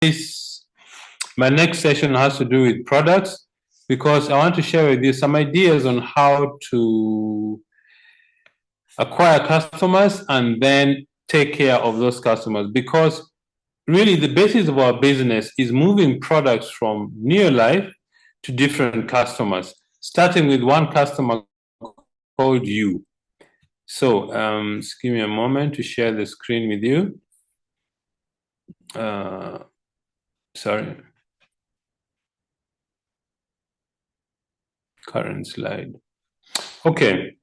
My next session has to do with products because I want to share with you some ideas on how to acquire customers and then take care of those customers, because really the basis of our business is moving products from near life to different customers, starting with one customer called you. So just give me a moment to share the screen with you. Sorry. Current slide. Okay.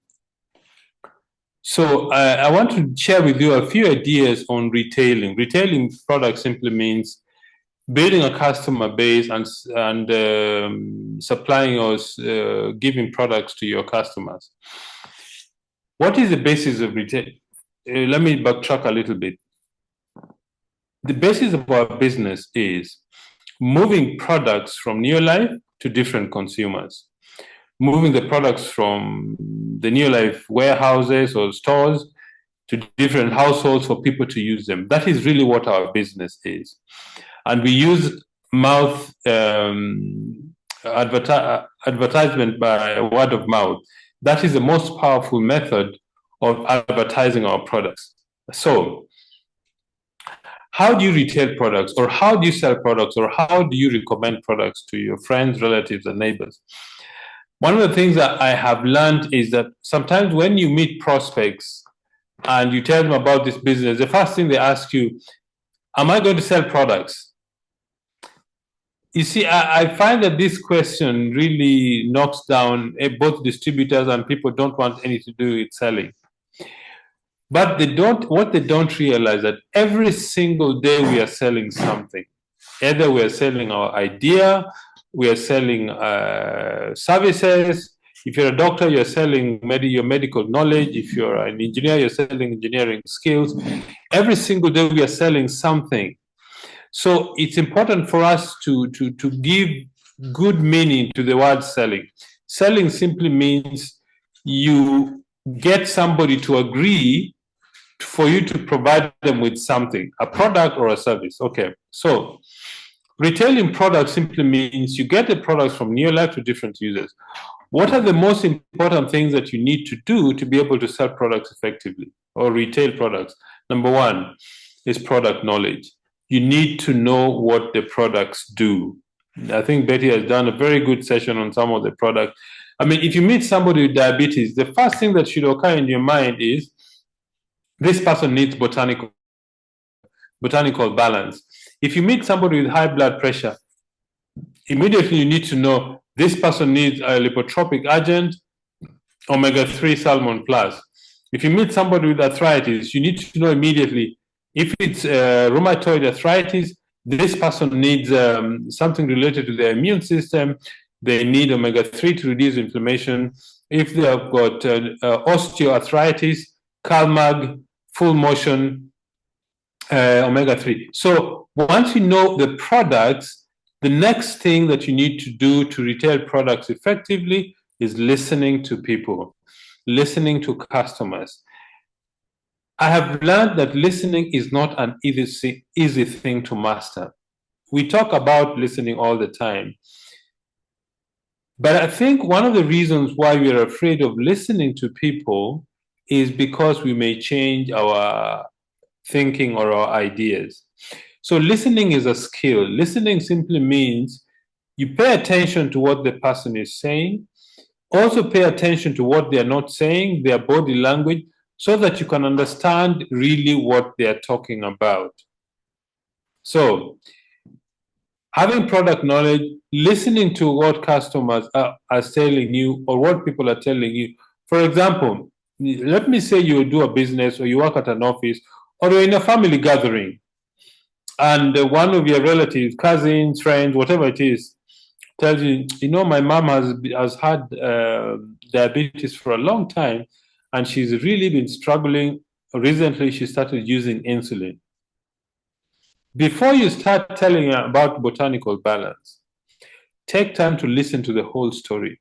So I want to share with you a few ideas on retailing. Retailing products simply means building a customer base and supplying or giving products to your customers. What is the basis of retail? Let me backtrack a little bit. The basis of our business is moving products from near life to different consumers, moving the products from the near life warehouses or stores to different households for people to use them. That is really what our business is. And we use mouth advertisement by word of mouth. That is the most powerful method of advertising our products. So how do you retail products, or how do you sell products, or how do you recommend products to your friends, relatives, and neighbors? One of the things that I have learned is that sometimes when you meet prospects and you tell them about this business, the first thing they ask you, am I going to sell products? You see, I find that this question really knocks down both distributors and people don't want anything to do with selling. But what they don't realize that every single day we are selling something. Either we are selling our idea, we are selling services. If you're a doctor, you're selling your medical knowledge. If you're an engineer, you're selling engineering skills. Every single day we are selling something. So it's important for us to give good meaning to the word selling. Selling simply means you get somebody to agree for you to provide them with something, a product or a service. Okay, so retailing products simply means you get the products from near life to different users. What are the most important things that you need to do to be able to sell products effectively or retail products? Number one is product knowledge. You need to know what the products do. I think Betty has done a very good session on some of the products. I mean, if you meet somebody with diabetes, the first thing that should occur in your mind is, this person needs botanical balance. If you meet somebody with high blood pressure, immediately you need to know this person needs a lipotropic agent, omega-3 salmon plus. If you meet somebody with arthritis, you need to know immediately, if it's rheumatoid arthritis, this person needs something related to their immune system. They need omega-3 to reduce inflammation. If they have got osteoarthritis, CalMag, full motion, omega-3. So once you know the products, the next thing that you need to do to retail products effectively is listening to people, listening to customers. I have learned that listening is not an easy thing to master. We talk about listening all the time. But I think one of the reasons why we are afraid of listening to people is because we may change our thinking or our ideas. So listening is a skill. Listening simply means you pay attention to what the person is saying. Also pay attention to what they are not saying, their body language, so that you can understand really what they are talking about. So having product knowledge, listening to what customers are telling you or what people are telling you. For example, let me say you do a business or you work at an office or you're in a family gathering and one of your relatives, cousins, friends, whatever it is, tells you, you know, my mom has had diabetes for a long time and she's really been struggling. Recently, she started using insulin. Before you start telling her about botanical balance, take time to listen to the whole story.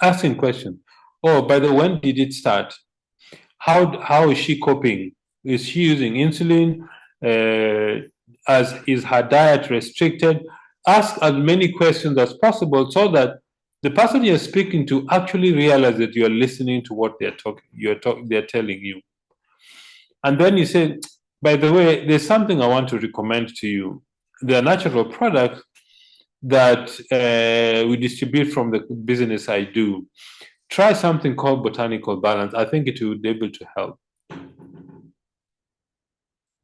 Asking questions. Oh, by the way, when did it start? How is she coping? Is she using insulin? is her diet restricted? Ask as many questions as possible so that the person you're speaking to actually realize that you're listening to what they're telling you. And then you say, by the way, there's something I want to recommend to you. There are natural products that we distribute from the business I do. Try something called botanical balance. I think it will be able to help.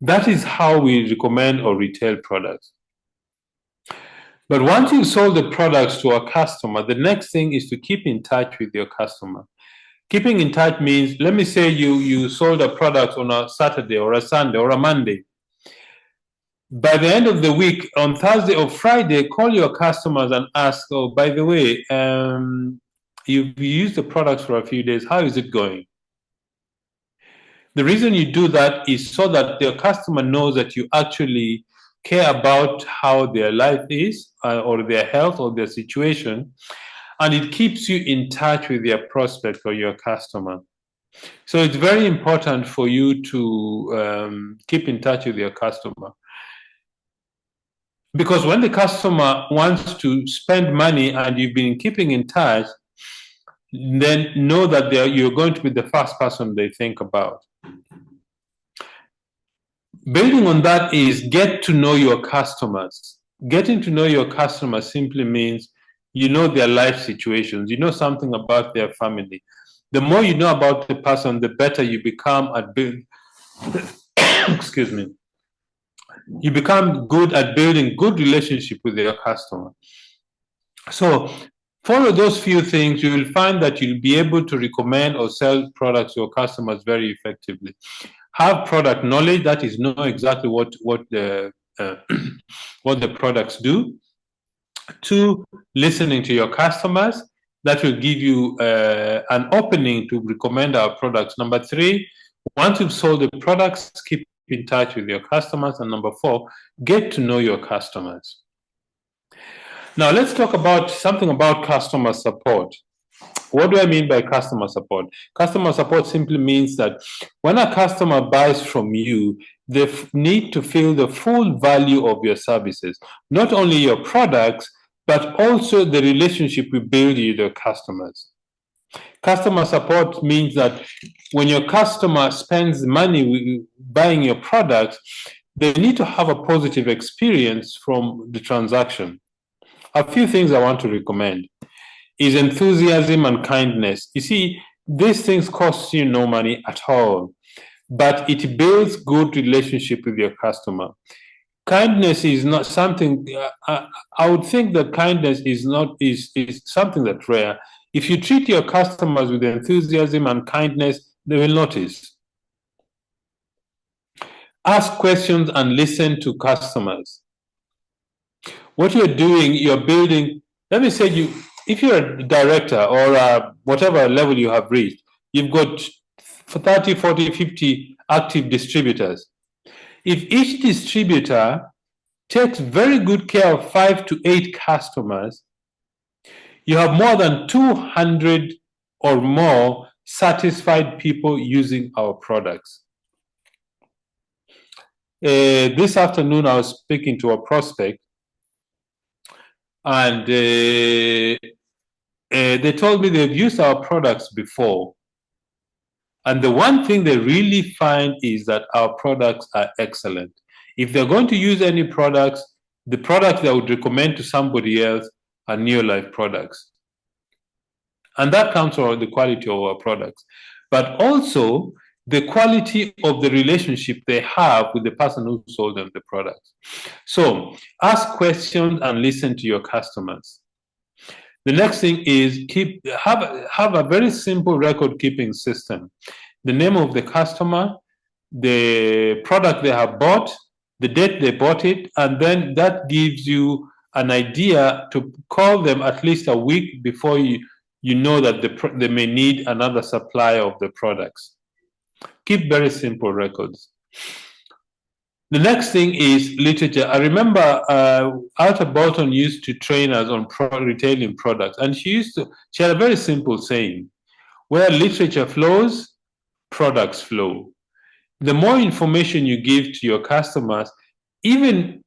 That is how we recommend or retail products. But once you sold the products to a customer, the next thing is to keep in touch with your customer. Keeping in touch means, let me say you sold a product on a Saturday or a Sunday or a Monday. By the end of the week, on Thursday or Friday, call your customers and ask, oh, by the way, you've used the products for a few days. How is it going? The reason you do that is so that your customer knows that you actually care about how their life is or their health or their situation, and it keeps you in touch with your prospect or your customer. So it's very important for you to keep in touch with your customer. Because when the customer wants to spend money and you've been keeping in touch, then know that you're going to be the first person they think about. Building on that is get to know your customers. Getting to know your customers simply means you know their life situations, you know something about their family. The more you know about the person, the better you become at building. Excuse me. You become good at building good relationship with your customer. So follow those few things. You will find that you'll be able to recommend or sell products to your customers very effectively. Have product knowledge, that is, know exactly what the what the products do. 2, listening to your customers, that will give you an opening to recommend our products. Number 3, once you've sold the products, keep in touch with your customers. And number 4, get to know your customers. Now let's talk about something about customer support. What do I mean by customer support? Customer support simply means that when a customer buys from you, they need to feel the full value of your services, not only your products, but also the relationship we build with your customers. Customer support means that when your customer spends money buying your products, they need to have a positive experience from the transaction. A few things I want to recommend is enthusiasm and kindness. You see, these things cost you no money at all, but it builds good relationship with your customer. Kindness is not something, I would think that kindness is something that's rare. If you treat your customers with enthusiasm and kindness, they will notice. Ask questions and listen to customers. What you're doing, you're building, let me say if you're a director or whatever level you have reached, you've got 30, 40, 50 active distributors. If each distributor takes very good care of 5 to 8 customers, you have more than 200 or more satisfied people using our products. This afternoon, I was speaking to a prospect, and they told me they've used our products before. And the one thing they really find is that our products are excellent. If they're going to use any products, the products they would recommend to somebody else are Neolife products. And that comes from the quality of our products, but also the quality of the relationship they have with the person who sold them the products. So ask questions and listen to your customers. The next thing is have a very simple record keeping system. The name of the customer, the product they have bought, the date they bought it, and then that gives you an idea to call them at least a week before you know that they may need another supply of the products. Keep very simple records. The next thing is literature. I remember Alta Bolton used to train us on retailing products, and she had a very simple saying: where literature flows, products flow. The more information you give to your customers, even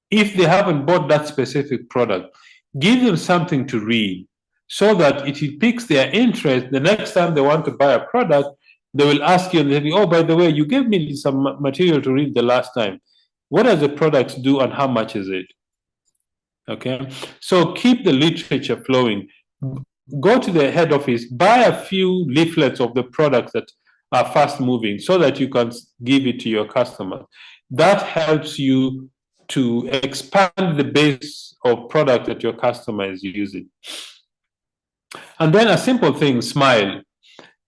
if they haven't bought that specific product, give them something to read so that it piques their interest. The next time they want to buy a product, they will ask you, and they'll be, oh, by the way, you gave me some material to read the last time. What does the product do and how much is it? Okay, so keep the literature flowing. Go to the head office, buy a few leaflets of the products that are fast moving so that you can give it to your customers. That helps you to expand the base of product that your customer is using. And then a simple thing, smile.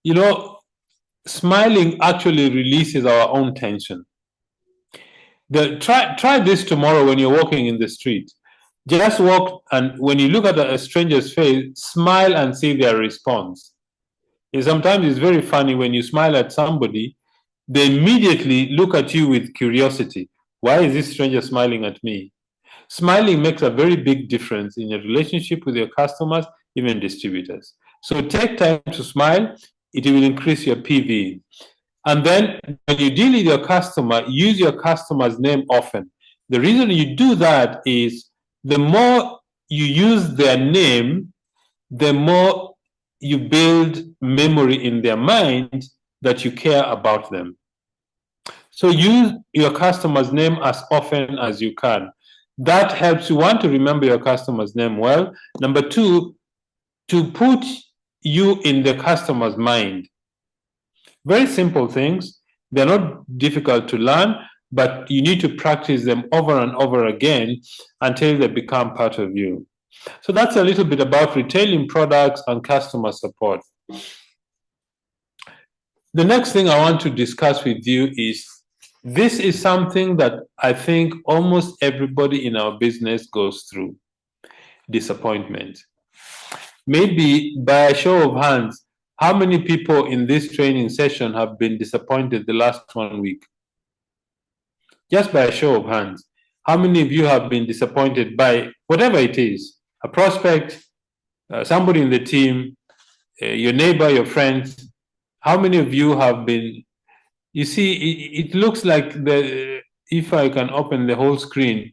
You know, smiling actually releases our own tension. Try this tomorrow when you're walking in the street. Just walk, and when you look at a stranger's face, smile and see their response. And sometimes it's very funny when you smile at somebody, they immediately look at you with curiosity. Why is this stranger smiling at me? Smiling makes a very big difference in your relationship with your customers, even distributors. So take time to smile. It will increase your PV. And then when you deal with your customer, use your customer's name often. The reason you do that is the more you use their name, the more you build memory in their mind that you care about them. So use your customer's name as often as you can. That helps you, one, to remember your customer's name well. Number two, to put you in the customer's mind. Very simple things. They're not difficult to learn, but you need to practice them over and over again until they become part of you. So that's a little bit about retailing products and customer support. The next thing I want to discuss with you is, this is something that I think almost everybody in our business goes through: disappointment. Maybe by a show of hands, how many people in this training session have been disappointed the last 1 week? Just by a show of hands, how many of you have been disappointed by whatever it is? A prospect, somebody in the team, your neighbor, your friends. How many of you have been? You see, it looks like if I can open the whole screen,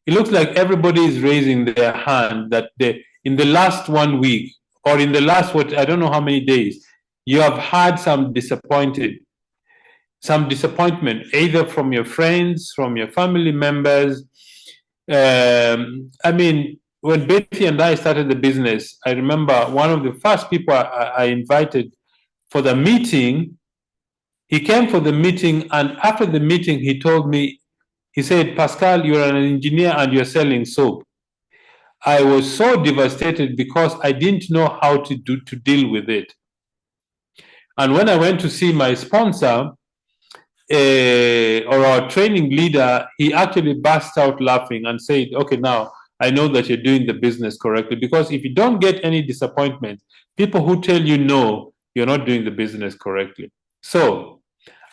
it looks like everybody is raising their hand that in the last 1 week or in the last, I don't know how many days, you have had some disappointment, either from your friends, from your family members. I mean, when Betty and I started the business, I remember one of the first people I invited for the meeting. He came for the meeting, and after the meeting, he told me, he said, "Pascal, you're an engineer and you're selling soap." I was so devastated because I didn't know how to deal with it. And when I went to see my sponsor, or our training leader, he actually burst out laughing and said, "Okay, now I know that you're doing the business correctly, because if you don't get any disappointment, people who tell you no, you're not doing the business correctly." So,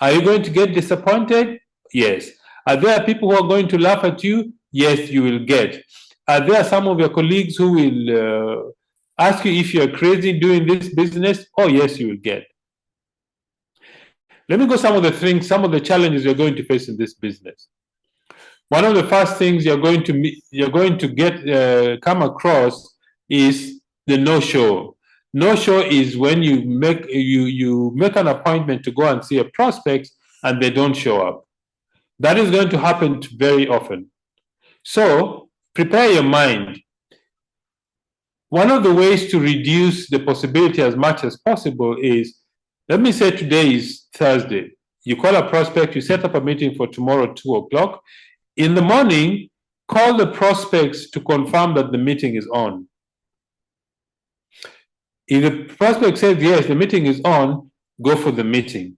are you going to get disappointed? Yes. Are there people who are going to laugh at you? Yes, you will get. Are there some of your colleagues who will ask you if you're crazy doing this business? Oh, yes, you will get. Let me go some of the challenges you're going to face in this business. One of the first things you're going to come across is the no-show. No-show is when you make an appointment to go and see a prospect and they don't show up. That is going to happen very often. So prepare your mind. One of the ways to reduce the possibility as much as possible is, let me say today is Thursday. You call a prospect, you set up a meeting for tomorrow, 2 o'clock. In the morning, call the prospects to confirm that the meeting is on. If the prospect says, yes, the meeting is on, go for the meeting.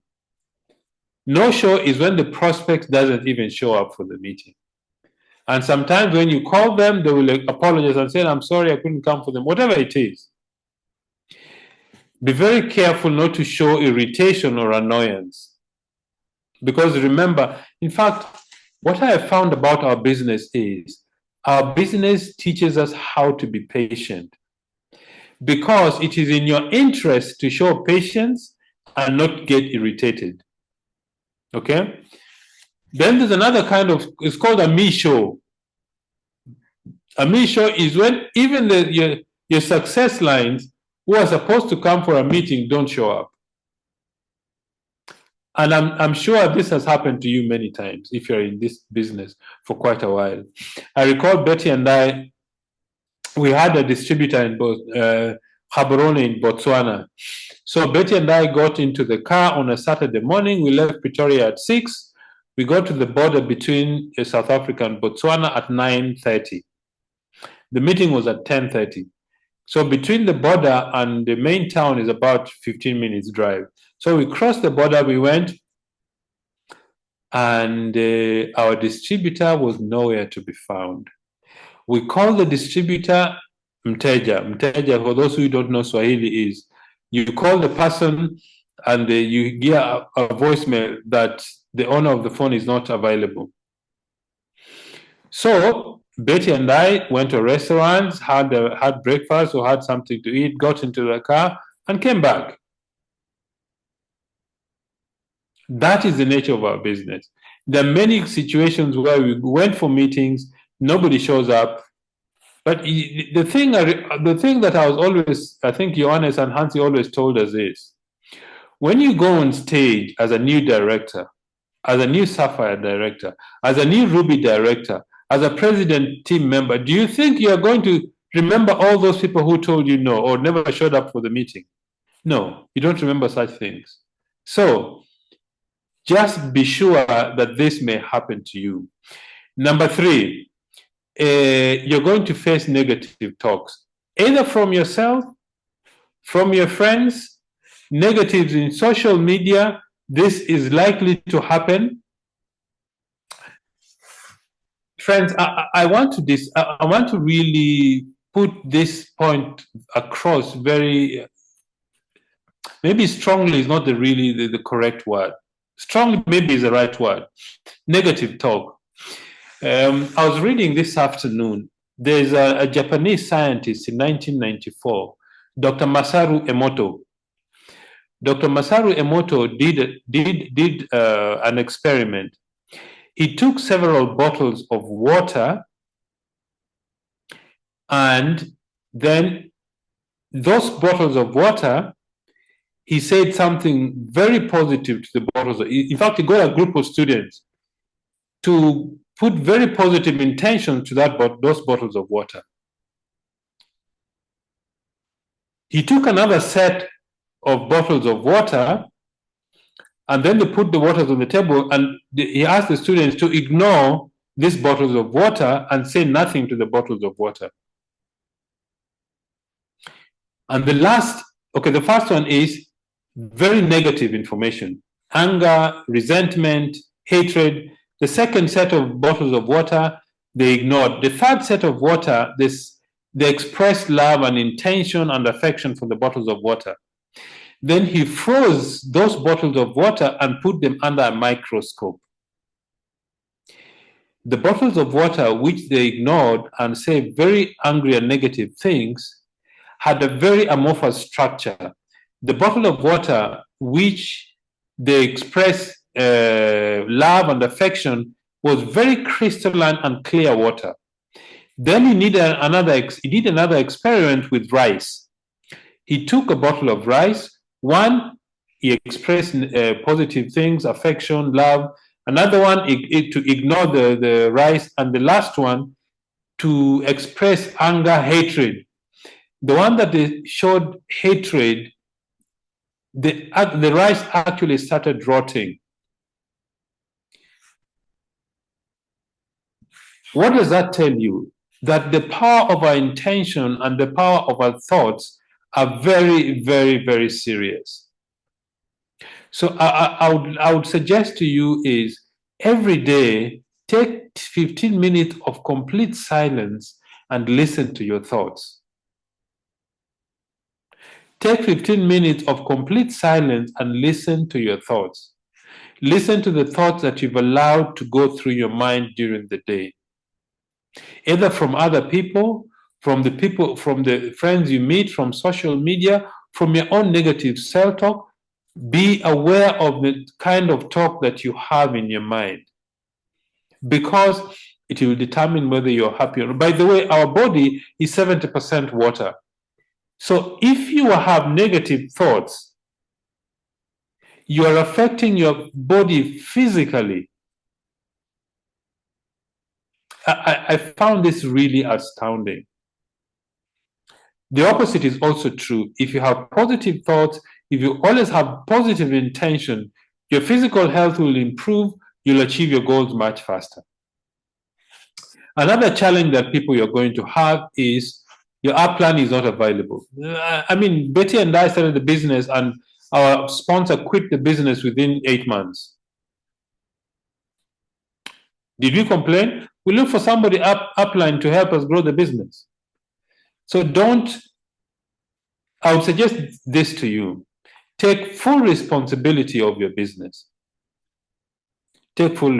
No-show is when the prospect doesn't even show up for the meeting. And sometimes when you call them, they will apologize and say, "I'm sorry, I couldn't come for them," whatever it is. Be very careful not to show irritation or annoyance. Because remember, in fact, what I have found about our business is, our business teaches us how to be patient. Because it is in your interest to show patience and not get irritated. Okay? Then there's another kind of, it's called a me show. A me show is when even your success lines who are supposed to come for a meeting don't show up. And I'm sure this has happened to you many times if you're in this business for quite a while. I recall Betty and I, we had a distributor in Gaborone in Botswana. So Betty and I got into the car on a Saturday morning. We left Pretoria at 6. We got to the border between South Africa and Botswana at 9:30. The meeting was at 10:30. So between the border and the main town is about 15 minutes drive. So we crossed the border, we went, and our distributor was nowhere to be found. We called the distributor Mteja. Mteja, for those who don't know Swahili, is you call the person and you get a voicemail that the owner of the phone is not available. So Betty and I went to restaurants, had breakfast or had something to eat, got into the car, and came back. That is the nature of our business. There are many situations where we went for meetings, nobody shows up. But the thing that I was always, I think Johannes and Hansi always told us is, when you go on stage as a new director, as a new Sapphire director, as a new Ruby director, as a president team member, do you think you're going to remember all those people who told you no or never showed up for the meeting? No, you don't remember such things. So just be sure that this may happen to you. Number 3, you're going to face negative talks, either from yourself, from your friends, negatives in social media. This is likely to happen. Friends, I want to really put this point across very, maybe strongly is not the correct word. Strongly maybe is the right word. Negative talk. I was reading this afternoon. There's a Japanese scientist in 1994, Dr. Masaru Emoto. Dr. Masaru Emoto did an experiment. He took several bottles of water, and then those bottles of water, he said something very positive to the bottles. In fact, he got a group of students to put very positive intention to those bottles of water. He took another set of bottles of water, and then they put the waters on the table, and he asked the students to ignore these bottles of water and say nothing to the bottles of water. And the first one is very negative information: anger, resentment, hatred. The second set of bottles of water, they ignored. The third set of water, they expressed love and intention and affection for the bottles of water. Then he froze those bottles of water and put them under a microscope. The bottles of water which they ignored and said very angry and negative things had a very amorphous structure. The bottle of water which they expressed love and affection was very crystalline and clear water. Then he did another experiment with rice. He took a bottle of rice. One, he expressed positive things, affection, love. Another one, to ignore the rice. And the last one, to express anger, hatred. The one that they showed hatred, the rice actually started rotting. What does that tell you? That the power of our intention and the power of our thoughts are very, very, very serious. So I would suggest to you is every day, take 15 minutes of complete silence and listen to your thoughts. Take 15 minutes of complete silence and listen to your thoughts. Listen to the thoughts that you've allowed to go through your mind during the day, either from other people, from the friends you meet, from social media, from your own negative self-talk. Be aware of the kind of talk that you have in your mind. because it will determine whether you're happy or not. By the way, our body is 70% water. So if you have negative thoughts, you are affecting your body physically. I found this really astounding. The opposite is also true. If you have positive thoughts, if you always have positive intention, your physical health will improve, you'll achieve your goals much faster. Another challenge that people you're going to have is your upline is not available. I mean, Betty and I started the business and our sponsor quit the business within 8 months. Did we complain? We look for somebody upline to help us grow the business. So I would suggest this to you. Take full responsibility of your business. Take full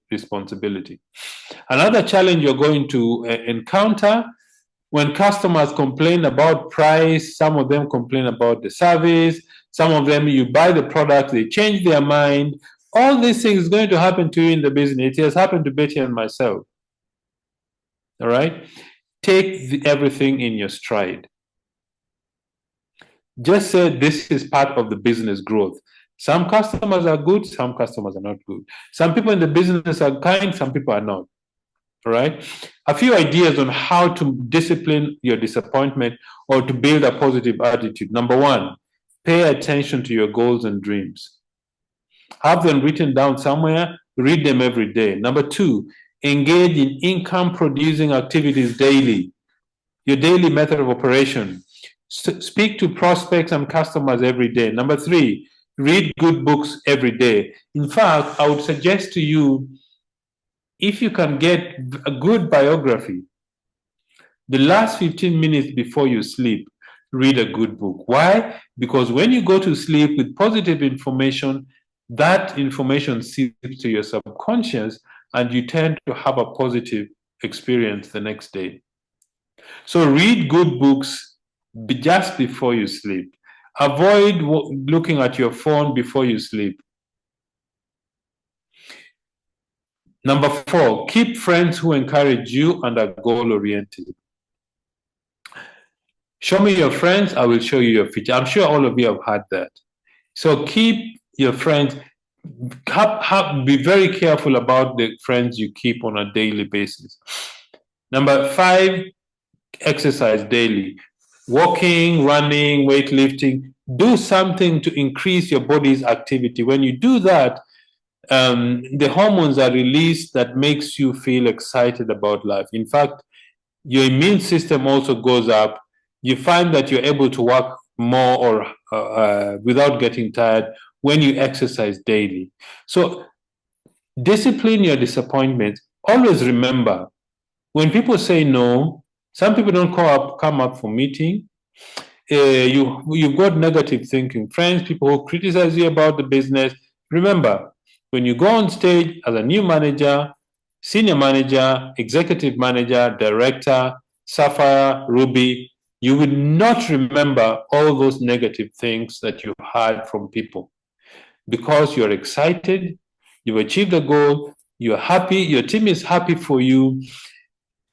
responsibility. Another challenge you're going to encounter when customers complain about price, some of them complain about the service, some of them you buy the product, they change their mind. All these things are going to happen to you in the business. It has happened to Betty and myself. All right? Take everything in your stride. Just say this is part of the business growth. Some customers are good, some customers are not good. Some people in the business are kind, some people are not. All right? A few ideas on how to discipline your disappointment or to build a positive attitude. Number one, pay attention to your goals and dreams. Have them written down somewhere, read them every day. Number two, engage in income producing activities daily. Your daily method of operation. Speak to prospects and customers every day. Number three, read good books every day. In fact, I would suggest to you, if you can get a good biography, the last 15 minutes before you sleep, read a good book. Why? Because when you go to sleep with positive information, that information seeps to your subconscious and you tend to have a positive experience the next day. So read good books just before you sleep. Avoid looking at your phone before you sleep. Number four, keep friends who encourage you and are goal-oriented. Show me your friends, I will show you your future. I'm sure all of you have had that. So keep your friends, be very careful about the friends you keep on a daily basis. Number five, exercise daily. Walking, running, weightlifting, do something to increase your body's activity. When you do that, the hormones are released that makes you feel excited about life. In fact, your immune system also goes up. You find that you're able to work more or without getting tired when you exercise daily. So discipline your disappointment. Always remember, when people say no, some people don't come up for meeting. You've got negative thinking friends, people who criticize you about the business. Remember, when you go on stage as a new manager, senior manager, executive manager, director, Sapphire, Ruby, you will not remember all those negative things that you heard from people because you're excited, you've achieved a goal, you're happy, your team is happy for you,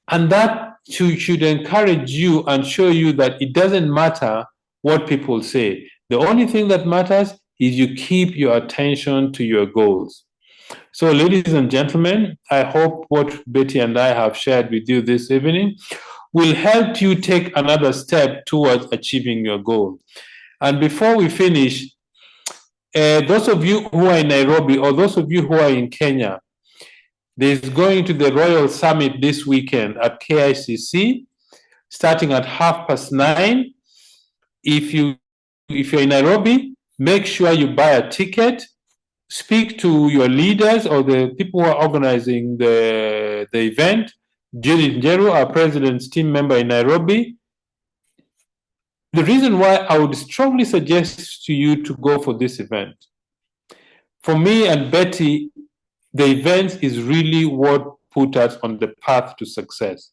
and that should encourage you and show you that it doesn't matter what people say. The only thing that matters is you keep your attention to your goals. So, ladies and gentlemen, I hope what Betty and I have shared with you this evening will help you take another step towards achieving your goal. And before we finish, those of you who are in Nairobi or those of you who are in Kenya, there's going to the Royal Summit this weekend at KICC, starting at 9:30. If you're in Nairobi, make sure you buy a ticket. Speak to your leaders or the people who are organizing the event. Judy Njeru, our president's team member in Nairobi. The reason why I would strongly suggest to you to go for this event. For me and Betty, the event is really what put us on the path to success.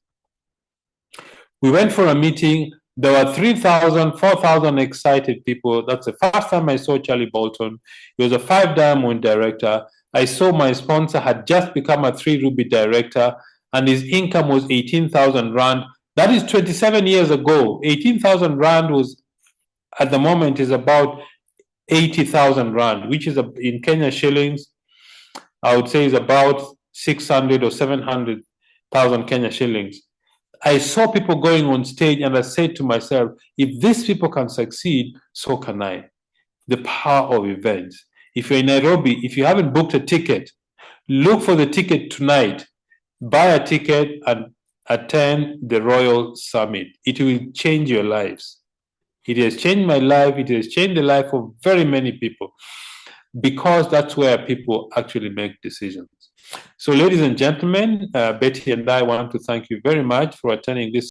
We went for a meeting. There were 3,000, 4,000 excited people. That's the first time I saw Charlie Bolton. He was a 5-diamond director. I saw my sponsor had just become a 3 Ruby director and his income was 18,000 Rand. That is 27 years ago. 18,000 Rand was, at the moment, is about 80,000 Rand, which is in Kenya shillings, I would say is about 600 or 700,000 Kenya shillings. I saw people going on stage and I said to myself, if these people can succeed, so can I. The power of events. If you're in Nairobi, if you haven't booked a ticket, look for the ticket tonight. Buy a ticket and attend the Royal Summit. It will change your lives. It has changed my life. It has changed the life of very many people, because that's where people actually make decisions. So, ladies and gentlemen, Betty and I want to thank you very much for attending this